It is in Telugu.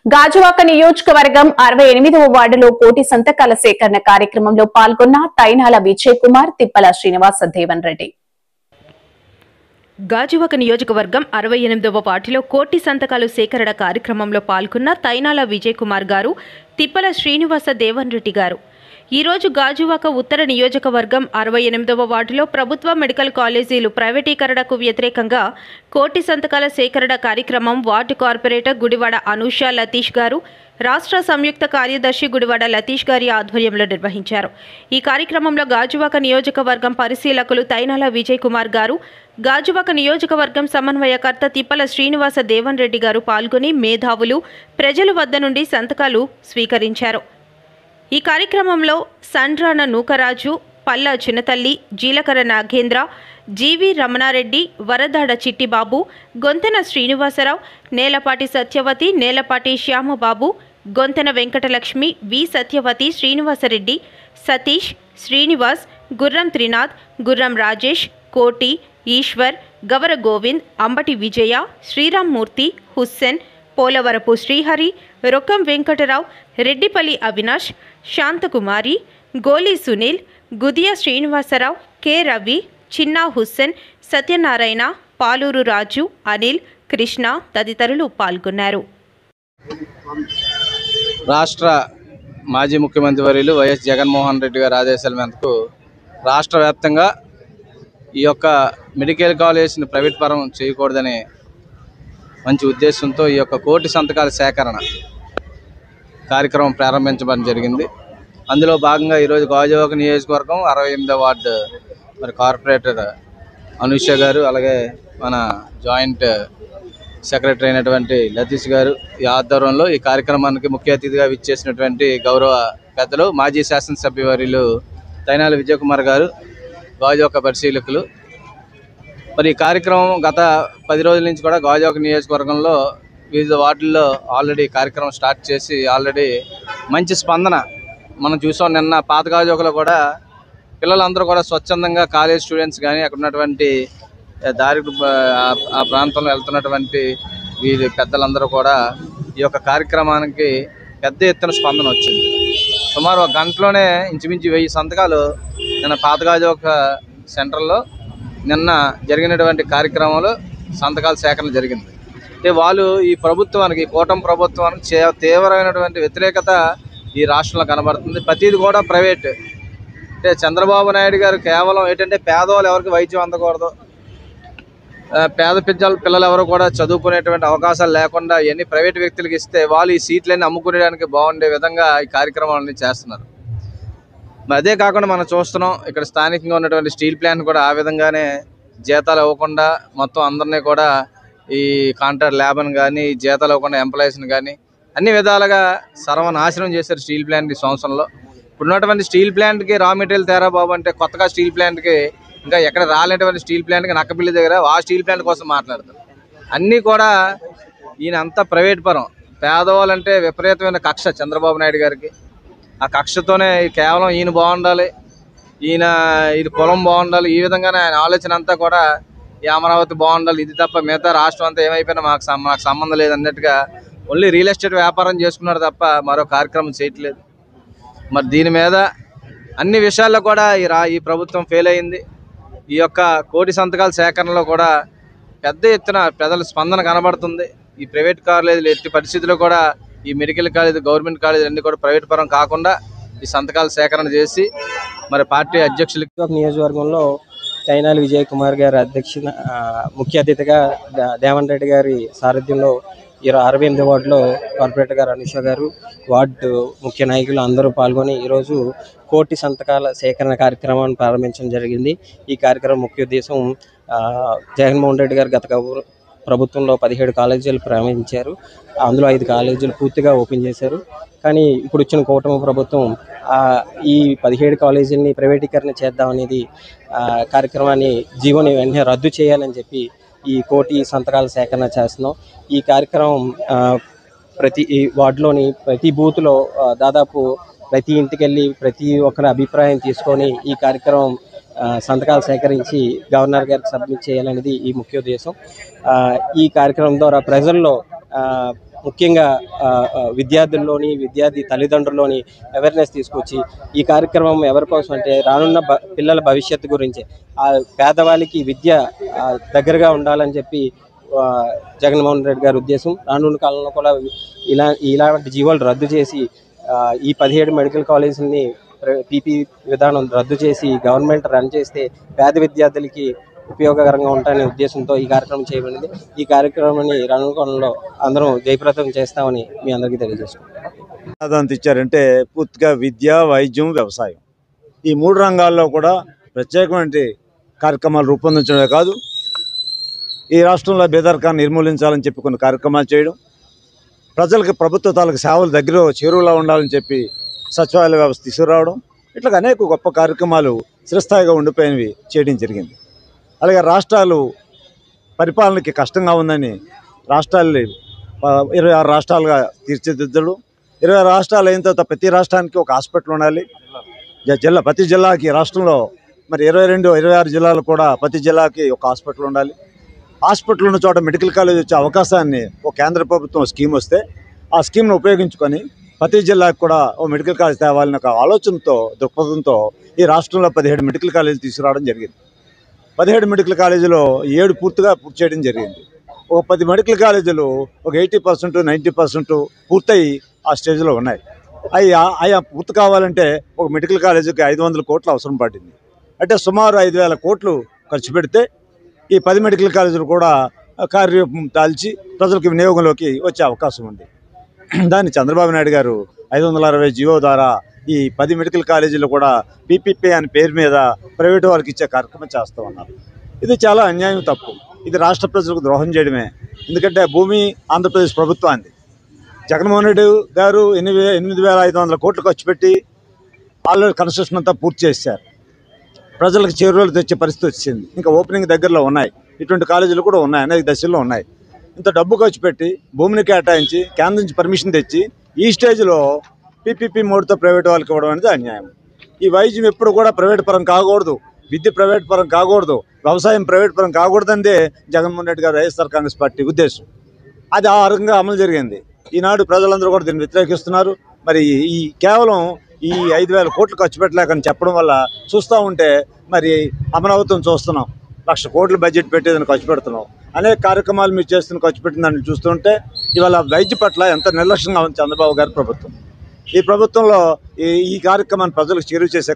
గాజువాక నియోజకవర్గం 68వ వార్డులో కోటి సంతకాల సేకరణ కార్యక్రమంలో పాల్గొన్న తైనాల విజయ్ కుమార్, తిప్పల శ్రీనివాస దేవన్ రెడ్డి. గాజువాక నియోజకవర్గం 68వ వార్డులో కోటి సంతకాలు సేకరణ కార్యక్రమంలో పాల్గొన్న తైనాల విజయ్ కుమార్ గారు, తిప్పల శ్రీనివాస దేవన్ రెడ్డి గారు ఈరోజు గాజువాక ఉత్తర నియోజకవర్గం 68వ వార్డులో ప్రభుత్వ మెడికల్ కాలేజీలు ప్రైవేటీకరణకు వ్యతిరేకంగా కోటి సంతకాల సేకరణ కార్యక్రమం వార్డు కార్పొరేటర్ గుడివాడ అనూష లతీష్ గారు, రాష్ట్ర సంయుక్త కార్యదర్శి గుడివాడ లతీష్ గారి ఆధ్వర్యంలో నిర్వహించారు. ఈ కార్యక్రమంలో గాజువాక నియోజకవర్గం పరిశీలకులు తైనాల విజయ్ కుమార్ గారు, గాజువాక నియోజకవర్గం సమన్వయకర్త తిప్పల శ్రీనివాస దేవన్ రెడ్డి గారు పాల్గొని మేధావులు, ప్రజల వద్ద నుండి సంతకాలు స్వీకరించారు. ఈ కార్యక్రమంలో సండ్రాన నూకరాజు, పల్ల చిన్నతల్లి, జీలకర్ర నాగేంద్ర, జీవి రమణారెడ్డి, వరదాడ చిట్టిబాబు, గొంతెన శ్రీనివాసరావు, నేలపాటి సత్యవతి, నేలపాటి శ్యామబాబు, గొంతెన వెంకటలక్ష్మి, వి సత్యవతి, శ్రీనివాసరెడ్డి, సతీష్, శ్రీనివాస్, గుర్రం త్రినాథ్, గుర్రం రాజేష్, కోటి, ఈశ్వర్, గవర గోవింద్, అంబటి విజయ, శ్రీరామ్మూర్తి, హుస్సేన్, పోలవరపు శ్రీహరి, రొక్కం వెంకటరావు, రెడ్డిపల్లి అవినాష్, శాంతకుమారి, గోలి సునీల్, గుదియ శ్రీనివాసరావు, కె రవి, చిన్నా హుస్సేన్, సత్యనారాయణ, పాలూరు రాజు, అనిల్, కృష్ణ తదితరులు పాల్గొన్నారు. రాష్ట్ర మాజీ ముఖ్యమంత్రి వర్యులు వైఎస్ జగన్మోహన్ రెడ్డి గారి ఆదేశాల మేరకు రాష్ట్ర వ్యాప్తంగా ఈ యొక్క మెడికల్ కాలేజ్ని ప్రైవేట్ పరం చేయకూడదనే మంచి ఉద్దేశంతో ఈ యొక్క కోటి సంతకాల సేకరణ కార్యక్రమం ప్రారంభించడం జరిగింది. అందులో భాగంగా ఈరోజు గాజువాక నియోజకవర్గం 68వ వార్డు మరి కార్పొరేటర్ అనూష గారు, అలాగే మన జాయింట్ సెక్రటరీ అయినటువంటి లతీష్ గారు ఈ ఆధ్వర్యంలో ఈ కార్యక్రమానికి ముఖ్య అతిథిగా విచ్చేసినటువంటి గౌరవ పెద్దలు మాజీ శాసనసభ్యవర్యులు తైనాల విజయ్ కుమార్ గారు, గాజువాక పరిశీలకులు. మరి ఈ కార్యక్రమం గత 10 రోజుల నుంచి కూడా గాజువాక నియోజకవర్గంలో వివిధ వార్డుల్లో ఆల్రెడీ కార్యక్రమం స్టార్ట్ చేసి ఆల్రెడీ మంచి స్పందన మనం చూసాం. నిన్న పాత గాజువాకలో కూడా పిల్లలందరూ కూడా స్వచ్ఛందంగా కాలేజ్ స్టూడెంట్స్ కానీ అక్కడ ఉన్నటువంటి దారి ఆ ప్రాంతంలో వెళ్తున్నటువంటి వీరి పెద్దలందరూ కూడా ఈ యొక్క కార్యక్రమానికి పెద్ద ఎత్తున స్పందన వచ్చింది. సుమారు ఒక గంటలోనే ఇంచుమించు 1000 సంతకాలు నిన్న పాత గాజువాక సెంటర్లో నిన్న జరిగినటువంటి కార్యక్రమంలో సంతకాల సేకరణ జరిగింది. అంటే వాళ్ళు ఈ ప్రభుత్వానికి, కూటమి ప్రభుత్వానికి తీవ్రమైనటువంటి వ్యతిరేకత ఈ రాష్ట్రంలో కనబడుతుంది. ప్రతిది కూడా ప్రైవేట్. అంటే చంద్రబాబు నాయుడు గారు కేవలం ఏంటంటే పేదవాళ్ళు ఎవరికి వైద్యం అందకూడదు, పేద పిల్లలు ఎవరు కూడా చదువుకునేటువంటి అవకాశాలు లేకుండా ఇవన్నీ ప్రైవేట్ వ్యక్తులకు ఇస్తే వాళ్ళు ఈ సీట్లన్నీ అమ్ముకునేడానికి బాగుండే విధంగా ఈ కార్యక్రమాలన్నీ చేస్తున్నారు. అదే కాకుండా మనం చూస్తున్నాం ఇక్కడ స్థానికంగా ఉన్నటువంటి స్టీల్ ప్లాంట్ కూడా ఆ విధంగానే జీతాలు ఇవ్వకుండా మొత్తం అందరినీ కూడా ఈ కాంట్రాక్ట్ లేబర్ని కానీ జీతాలు ఇవ్వకుండా ఎంప్లాయీస్ని కానీ అన్ని విధాలుగా సర్వనాశనం చేశారు స్టీల్ ప్లాంట్ ఈ సంవత్సరంలో. ఇప్పుడున్నటువంటి స్టీల్ ప్లాంట్కి రా మెటీరియల్ తేరా బాబు అంటే కొత్తగా స్టీల్ ప్లాంట్కి ఇంకా ఎక్కడ రాలేటువంటి స్టీల్ ప్లాంట్కి నక్కపిల్లి దగ్గర ఆ స్టీల్ ప్లాంట్ కోసం మాట్లాడతారు. అన్నీ కూడా ఈయన అంతా ప్రైవేట్ పరం. పేదవాళ్ళంటే విపరీతమైన కక్ష చంద్రబాబు నాయుడు గారికి. ఆ కక్షతోనే కేవలం ఈయన బాగుండాలి, ఇది కులం బాగుండాలి, ఈ విధంగానే ఆయన ఆలోచన అంతా కూడా ఈ అమరావతి బాగుండాలి, ఇది తప్ప మిగతా రాష్ట్రం అంతా ఏమైపోయినా మాకు సంబంధం లేదు అన్నట్టుగా ఓన్లీ రియల్ ఎస్టేట్ వ్యాపారం చేసుకున్నారు తప్ప మరో కార్యక్రమం చేయట్లేదు. మరి దీని మీద అన్ని విషయాల్లో కూడా ఈ ప్రభుత్వం ఫెయిల్ అయింది. ఈ యొక్క కోటి సంతకాల సేకరణలో కూడా పెద్ద ఎత్తున ప్రజల స్పందన కనబడుతుంది. ఈ ప్రైవేట్ కాలేజీలు ఎట్టి పరిస్థితుల్లో కూడా ఈ మెడికల్ కాలేజ్, గవర్నమెంట్ కాలేజీలు అన్నీ కూడా ప్రైవేట్ పరం కాకుండా ఈ సంతకాల సేకరణ చేసి మరి పార్టీ అధ్యక్షులు నియోజకవర్గంలో తైనాల విజయ్ కుమార్ గారి అధ్యక్షత ముఖ్య అతిథిగా దేవన్ రెడ్డి గారి సారథ్యంలో 68వ వార్డులో కార్పొరేటర్ గారు అనూష గారు, వార్డు ముఖ్య నాయకులు అందరూ పాల్గొని ఈరోజు కోటి సంతకాల సేకరణ కార్యక్రమాన్ని ప్రారంభించడం జరిగింది. ఈ కార్యక్రమం ముఖ్య ఉద్దేశం జగన్మోహన్ రెడ్డి గారు గత ప్రభుత్వంలో 17 కాలేజీలు ప్రారంభించారు. అందులో 5 కాలేజీలు పూర్తిగా ఓపెన్ చేశారు. కానీ ఇప్పుడు వచ్చిన కూటమి ప్రభుత్వం ఈ 17 కాలేజీలని ప్రైవేటీకరణ చేద్దామనేది కార్యక్రమాన్ని జీవోని వెంటనే రద్దు చేయాలని చెప్పి ఈ కోటి సంతకాల సేకరణ చేస్తున్నాం. ఈ కార్యక్రమం ప్రతి వార్డులోని ప్రతి బూత్లో దాదాపు ప్రతి ఇంటికి వెళ్ళి ప్రతి ఒక్కరి అభిప్రాయం తీసుకొని ఈ కార్యక్రమం సంతకాలు సేకరించి గవర్నర్ గారికి సబ్మిట్ చేయాలనేది ఈ ముఖ్య ఉద్దేశం. ఈ కార్యక్రమం ద్వారా ప్రజల్లో ముఖ్యంగా విద్యార్థుల్లోని విద్యార్థి తల్లిదండ్రుల్లోని అవేర్నెస్ తీసుకొచ్చి ఈ కార్యక్రమం ఎవరి కోసం అంటే రానున్న పిల్లల భవిష్యత్తు గురించి ఆ పేదవాళ్ళకి విద్య దగ్గరగా ఉండాలని చెప్పి జగన్మోహన్ రెడ్డి గారి ఉద్దేశం. రానున్న కాలంలో కూడా ఇలాంటి జీవోలు రద్దు చేసి ఈ 17 మెడికల్ కాలేజీలని పీపీ విధానం రద్దు చేసి గవర్నమెంట్ రన్ చేస్తే పేద విద్యార్థులకి ఉపయోగకరంగా ఉంటాయనే ఉద్దేశంతో ఈ కార్యక్రమం చేయబడింది. ఈ కార్యక్రమాన్ని రానున్న కాలంలో అందరం జయప్రదం చేస్తామని మీ అందరికీ తెలియజేసుకుంటాం. ఇచ్చారంటే పూర్తిగా విద్య, వైద్యం, వ్యవసాయం ఈ 3 రంగాల్లో కూడా ప్రత్యేకమైన కార్యక్రమాలు రూపొందించడమే కాదు, ఈ రాష్ట్రంలో పేదరికాన్ని నిర్మూలించాలని చెప్పి కొన్ని కార్యక్రమాలు చేయడం, ప్రజలకు ప్రభుత్వ తాలూకు సేవలు దగ్గర చేరువలో ఉండాలని చెప్పి సచివాలయ వ్యవస్థ తీసుకురావడం, ఇట్లా అనేక గొప్ప కార్యక్రమాలు చిరస్థాయిగా ఉండిపోయినవి చేయడం జరిగింది. అలాగే రాష్ట్రాలు పరిపాలనకి కష్టంగా ఉందని రాష్ట్రాలని 26 రాష్ట్రాలుగా తీర్చిదిద్దడం, 20 రాష్ట్రాలు అయిన తర్వాత ప్రతి రాష్ట్రానికి ఒక హాస్పిటల్ ఉండాలి. ప్రతి జిల్లాకి రాష్ట్రంలో మరి 26 జిల్లాలు కూడా ప్రతి జిల్లాకి ఒక హాస్పిటల్ ఉండాలి. హాస్పిటల్ ఉన్న చోట మెడికల్ కాలేజ్ వచ్చే అవకాశాన్ని ఒక కేంద్ర ప్రభుత్వం స్కీమ్ వస్తే ఆ స్కీమ్ను ఉపయోగించుకొని ప్రతి జిల్లాకు కూడా ఓ మెడికల్ కాలేజ్ తేవాలని ఒక ఆలోచనతో దృక్పథంతో ఈ రాష్ట్రంలో 17 మెడికల్ కాలేజీలు తీసుకురావడం జరిగింది. 17 మెడికల్ కాలేజీలో 7 పూర్తి చేయడం జరిగింది. ఒక 10 మెడికల్ కాలేజీలు ఒక 80%, 90% పూర్తయి ఆ స్టేజ్లో ఉన్నాయి. అవి పూర్తి కావాలంటే ఒక మెడికల్ కాలేజీకి 500 కోట్లు అవసరం పడింది. అంటే సుమారు 5,000 కోట్లు ఖర్చు పెడితే ఈ 10 మెడికల్ కాలేజీలు కూడా కార్యరూపం దాల్చి ప్రజలకు వినియోగంలోకి వచ్చే అవకాశం ఉంది. దాన్ని చంద్రబాబు నాయుడు గారు 560 జీవో ద్వారా ఈ 10 మెడికల్ కాలేజీలు కూడా పీపీపీ అనే పేరు మీద ప్రైవేటు వాళ్ళకి ఇచ్చే కార్యక్రమం చేస్తూ ఉన్నారు. ఇది చాలా అన్యాయం, తప్పు. ఇది రాష్ట్ర ప్రజలకు ద్రోహం చేయడమే. ఎందుకంటే భూమి ఆంధ్రప్రదేశ్ ప్రభుత్వానికి జగన్మోహన్ రెడ్డి గారు 8,500 కోట్లు ఖర్చు పెట్టి ఆల్రెడీ కన్స్ట్రక్షన్ అంతా పూర్తి చేశారు. ప్రజలకు చేరువలు తెచ్చే పరిస్థితి వచ్చింది. ఇంకా ఓపెనింగ్ దగ్గరలో ఉన్నాయి. ఇటువంటి కాలేజీలు కూడా ఉన్నాయి, అనేక దశల్లో ఉన్నాయి. ఇంత డబ్బు ఖర్చు పెట్టి భూమిని కేటాయించి కేంద్రం నుంచి పర్మిషన్ తెచ్చి ఈ స్టేజ్లో పీపీపీ మోడ్తో ప్రైవేట్ వాళ్ళకి ఇవ్వడం అనేది అన్యాయం. ఈ వైద్యం ఎప్పుడు కూడా ప్రైవేట్ పరం కాకూడదు, విద్య ప్రైవేట్ పరం కాకూడదు, వ్యవసాయం ప్రైవేట్ పరం కాకూడదంటే జగన్మోహన్ రెడ్డి గారు వైఎస్ఆర్ కాంగ్రెస్ పార్టీ ఉద్దేశం. అది ఆ రకంగా అమలు జరిగింది. ఈనాడు ప్రజలందరూ కూడా దీన్ని వ్యతిరేకిస్తున్నారు. మరి ఈ కేవలం ఈ 5,000 కోట్లు ఖర్చు పెట్టలేకని చెప్పడం వల్ల చూస్తూ ఉంటే మరి అమరావతిని చూస్తున్నాం, 1,00,000 కోట్లు బడ్జెట్ పెట్టేదని ఖర్చు పెడుతున్నాం. అనేక కార్యక్రమాలు మీరు చేస్తున్న ఖర్చు పెట్టిన దాన్ని చూస్తుంటే ఇవాళ వైద్య పట్ల ఎంత నిర్లక్ష్యంగా ఉంది చంద్రబాబు గారి ప్రభుత్వం. ఈ ప్రభుత్వంలో ఈ కార్యక్రమాన్ని ప్రజలకు చేరువ చేసే